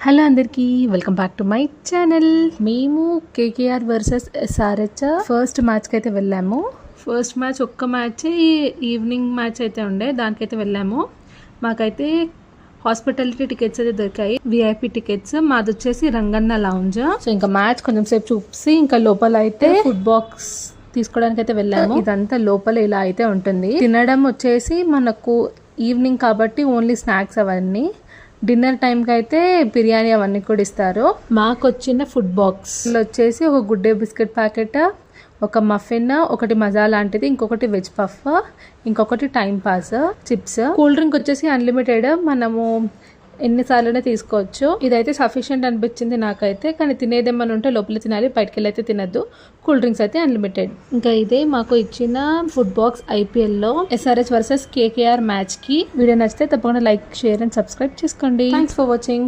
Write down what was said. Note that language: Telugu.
హలో అందరికీ welcome back to my channel. మేము కేకేఆర్ వర్సెస్ ఎస్ఆర్హెచ్ ఫస్ట్ మ్యాచ్కి అయితే వెళ్ళాము. ఫస్ట్ మ్యాచ్ ఒక్క మ్యాచ్ ఈవినింగ్ మ్యాచ్ అయితే ఉండే, దానికైతే వెళ్ళాము. మాకైతే హాస్పిటాలిటీ టికెట్స్ అయితే దొరికాయి, విఐపి టికెట్స్. మాది వచ్చేసి రంగన్న లౌంజ్. సో ఇంకా మ్యాచ్ కొంచెం సేపు చూసి ఇంకా లోపల అయితే ఫుడ్ బాక్స్ తీసుకోవడానికి అయితే వెళ్ళాము. ఇదంతా లోపల ఇలా అయితే ఉంటుంది. తినడం వచ్చేసి మనకు ఈవినింగ్ కాబట్టి ఓన్లీ స్నాక్స్ అవన్నీ. డిన్నర్ టైంకి అయితే బిర్యానీ అవన్నీ కూడా ఇస్తారు. మాకు వచ్చిన ఫుడ్ బాక్స్ వచ్చేసి ఒక గుడ్ డే బిస్కెట్ ప్యాకెట్, ఒక మఫిన్, ఒకటి మజా లాంటిది, ఇంకొకటి వెజ్ పఫ్, ఇంకొకటి time pass chips. Cool drink వచ్చేసి అన్లిమిటెడ్, మనము ఎన్నిసార్లునే తీసుకోవచ్చు. ఇదైతే సఫిషియెంట్ అనిపించింది నాకైతే. కానీ తినేదేమని ఉంటే లోపల తినాలి, బయటకు వెళ్ళి అయితే తినద్దు. కూల్ డ్రింక్స్ అయితే అన్లిమిటెడ్. ఇంకా ఇదే మాకు ఇచ్చిన ఫుడ్ బాక్స్ ఐపీఎల్లో ఎస్ఆర్హెచ్ వర్సెస్ కేకేఆర్ మ్యాచ్కి. వీడియో నచ్చితే తప్పకుండా లైక్, షేర్ అండ్ సబ్స్క్రైబ్ చేసుకోండి. Thanks for watching.